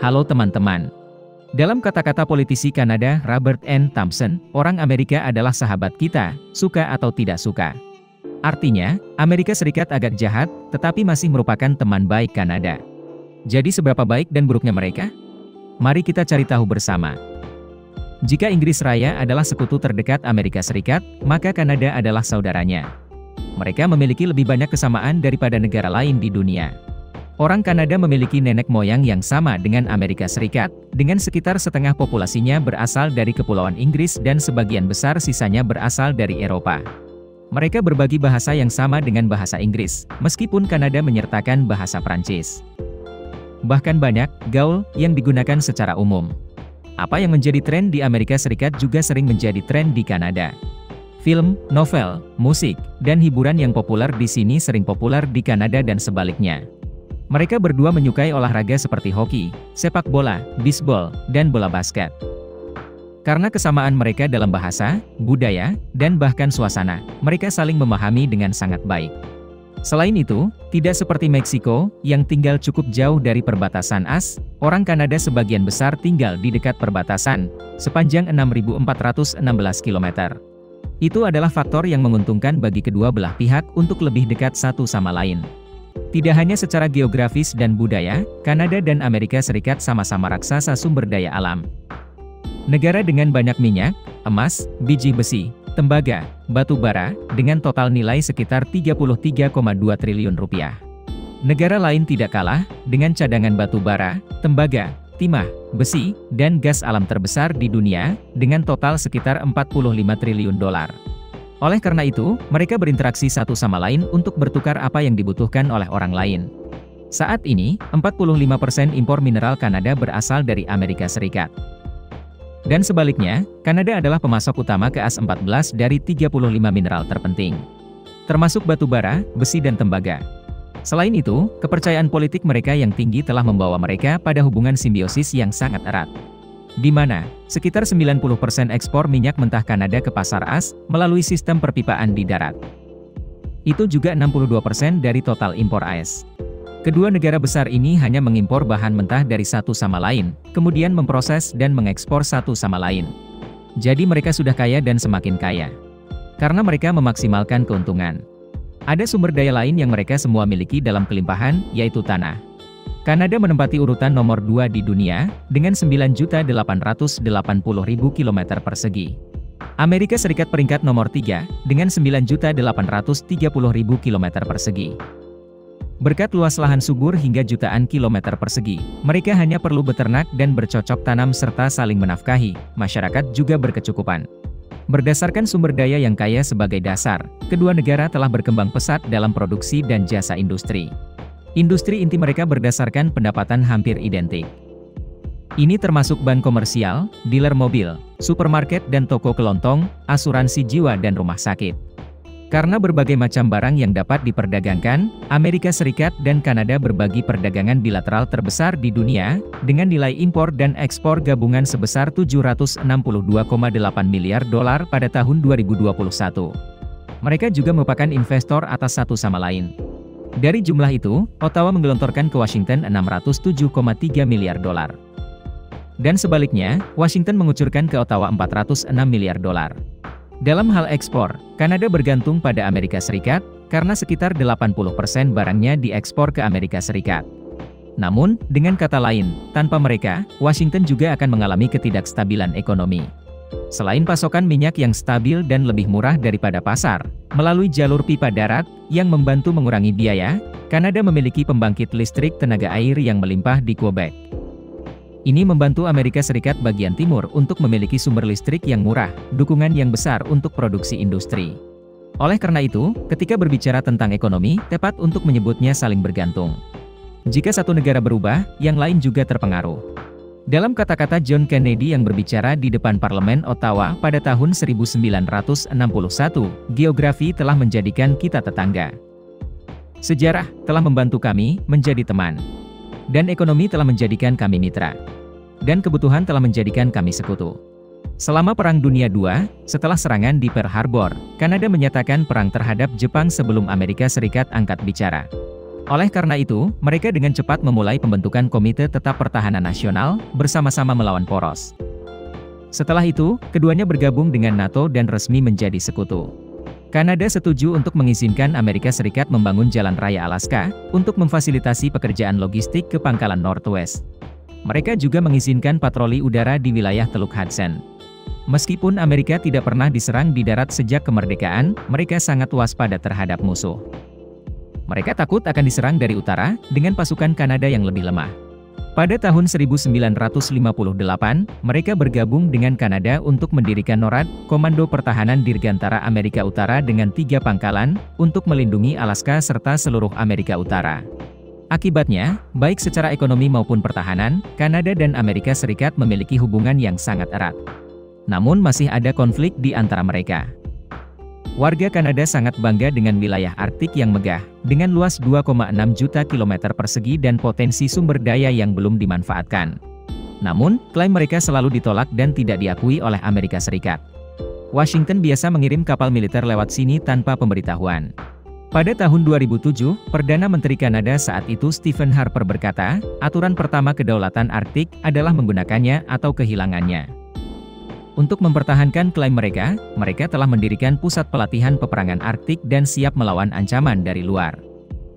Halo teman-teman. Dalam kata-kata politisi Kanada Robert N. Thompson, orang Amerika adalah sahabat kita, suka atau tidak suka. Artinya, Amerika Serikat agak jahat, tetapi masih merupakan teman baik Kanada. Jadi seberapa baik dan buruknya mereka? Mari kita cari tahu bersama. Jika Inggris Raya adalah sekutu terdekat Amerika Serikat, maka Kanada adalah saudaranya. Mereka memiliki lebih banyak kesamaan daripada negara lain di dunia. Orang Kanada memiliki nenek moyang yang sama dengan Amerika Serikat, dengan sekitar setengah populasinya berasal dari Kepulauan Inggris dan sebagian besar sisanya berasal dari Eropa. Mereka berbagi bahasa yang sama dengan bahasa Inggris, meskipun Kanada menyertakan bahasa Prancis. Bahkan banyak gaul yang digunakan secara umum. Apa yang menjadi tren di Amerika Serikat juga sering menjadi tren di Kanada. Film, novel, musik, dan hiburan yang populer di sini sering populer di Kanada dan sebaliknya. Mereka berdua menyukai olahraga seperti hoki, sepak bola, bisbol, dan bola basket. Karena kesamaan mereka dalam bahasa, budaya, dan bahkan suasana, mereka saling memahami dengan sangat baik. Selain itu, tidak seperti Meksiko, yang tinggal cukup jauh dari perbatasan AS, orang Kanada sebagian besar tinggal di dekat perbatasan, sepanjang 6.416 km. Itu adalah faktor yang menguntungkan bagi kedua belah pihak untuk lebih dekat satu sama lain. Tidak hanya secara geografis dan budaya, Kanada dan Amerika Serikat sama-sama raksasa sumber daya alam. Negara dengan banyak minyak, emas, biji besi, tembaga, batu bara, dengan total nilai sekitar 33,2 triliun rupiah. Negara lain tidak kalah, dengan cadangan batu bara, tembaga, timah, besi, dan gas alam terbesar di dunia, dengan total sekitar 45 triliun dolar. Oleh karena itu, mereka berinteraksi satu sama lain untuk bertukar apa yang dibutuhkan oleh orang lain. Saat ini, 45% impor mineral Kanada berasal dari Amerika Serikat. Dan sebaliknya, Kanada adalah pemasok utama ke AS 14 dari 35 mineral terpenting, termasuk batu bara, besi dan tembaga. Selain itu, kepercayaan politik mereka yang tinggi telah membawa mereka pada hubungan simbiosis yang sangat erat, di mana sekitar 90% ekspor minyak mentah Kanada ke pasar AS melalui sistem perpipaan di darat. Itu juga 62% dari total impor AS. Kedua negara besar ini hanya mengimpor bahan mentah dari satu sama lain, kemudian memproses dan mengekspor satu sama lain. Jadi mereka sudah kaya dan semakin kaya. Karena mereka memaksimalkan keuntungan. Ada sumber daya lain yang mereka semua miliki dalam kelimpahan, yaitu tanah. Kanada menempati urutan nomor 2 di dunia, dengan 9.880.000 km persegi. Amerika Serikat peringkat nomor 3, dengan 9.830.000 km persegi. Berkat luas lahan subur hingga jutaan kilometer persegi, mereka hanya perlu beternak dan bercocok tanam serta saling menafkahi, masyarakat juga berkecukupan. Berdasarkan sumber daya yang kaya sebagai dasar, kedua negara telah berkembang pesat dalam produksi dan jasa industri. Industri inti mereka berdasarkan pendapatan hampir identik. Ini termasuk ban komersial, dealer mobil, supermarket dan toko kelontong, asuransi jiwa dan rumah sakit. Karena berbagai macam barang yang dapat diperdagangkan, Amerika Serikat dan Kanada berbagi perdagangan bilateral terbesar di dunia, dengan nilai impor dan ekspor gabungan sebesar 762,8 miliar dolar pada tahun 2021. Mereka juga merupakan investor atas satu sama lain. Dari jumlah itu, Ottawa menggelontorkan ke Washington 607,3 miliar dolar. Dan sebaliknya, Washington mengucurkan ke Ottawa 406 miliar dolar. Dalam hal ekspor, Kanada bergantung pada Amerika Serikat, karena sekitar 80% barangnya diekspor ke Amerika Serikat. Namun, dengan kata lain, tanpa mereka, Washington juga akan mengalami ketidakstabilan ekonomi. Selain pasokan minyak yang stabil dan lebih murah daripada pasar, melalui jalur pipa darat, yang membantu mengurangi biaya, Kanada memiliki pembangkit listrik tenaga air yang melimpah di Quebec. Ini membantu Amerika Serikat bagian timur untuk memiliki sumber listrik yang murah, dukungan yang besar untuk produksi industri. Oleh karena itu, ketika berbicara tentang ekonomi, tepat untuk menyebutnya saling bergantung. Jika satu negara berubah, yang lain juga terpengaruh. Dalam kata-kata John Kennedy yang berbicara di depan parlemen Ottawa pada tahun 1961, geografi telah menjadikan kita tetangga. Sejarah telah membantu kami menjadi teman. Dan ekonomi telah menjadikan kami mitra. Dan kebutuhan telah menjadikan kami sekutu. Selama Perang Dunia II, setelah serangan di Pearl Harbor, Kanada menyatakan perang terhadap Jepang sebelum Amerika Serikat angkat bicara. Oleh karena itu, mereka dengan cepat memulai pembentukan Komite Tetap Pertahanan Nasional, bersama-sama melawan poros. Setelah itu, keduanya bergabung dengan NATO dan resmi menjadi sekutu. Kanada setuju untuk mengizinkan Amerika Serikat membangun Jalan Raya Alaska, untuk memfasilitasi pekerjaan logistik ke pangkalan Northwest. Mereka juga mengizinkan patroli udara di wilayah Teluk Hudson. Meskipun Amerika tidak pernah diserang di darat sejak kemerdekaan, mereka sangat waspada terhadap musuh. Mereka takut akan diserang dari utara, dengan pasukan Kanada yang lebih lemah. Pada tahun 1958, mereka bergabung dengan Kanada untuk mendirikan NORAD, Komando Pertahanan Dirgantara Amerika Utara dengan 3 pangkalan, untuk melindungi Alaska serta seluruh Amerika Utara. Akibatnya, baik secara ekonomi maupun pertahanan, Kanada dan Amerika Serikat memiliki hubungan yang sangat erat. Namun masih ada konflik di antara mereka. Warga Kanada sangat bangga dengan wilayah Arktik yang megah, dengan luas 2,6 juta kilometer persegi dan potensi sumber daya yang belum dimanfaatkan. Namun, klaim mereka selalu ditolak dan tidak diakui oleh Amerika Serikat. Washington biasa mengirim kapal militer lewat sini tanpa pemberitahuan. Pada tahun 2007, Perdana Menteri Kanada saat itu Stephen Harper berkata, aturan pertama kedaulatan Arktik adalah menggunakannya atau kehilangannya. Untuk mempertahankan klaim mereka, mereka telah mendirikan pusat pelatihan peperangan Arktik dan siap melawan ancaman dari luar.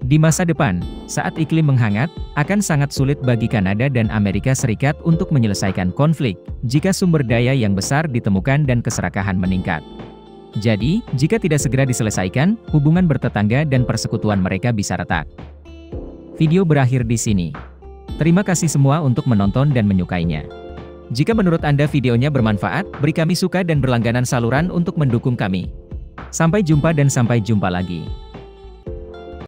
Di masa depan, saat iklim menghangat, akan sangat sulit bagi Kanada dan Amerika Serikat untuk menyelesaikan konflik, jika sumber daya yang besar ditemukan dan keserakahan meningkat. Jadi, jika tidak segera diselesaikan, hubungan bertetangga dan persekutuan mereka bisa retak. Video berakhir di sini. Terima kasih semua untuk menonton dan menyukainya. Jika menurut Anda videonya bermanfaat, beri kami suka dan berlangganan saluran untuk mendukung kami. Sampai jumpa dan sampai jumpa lagi.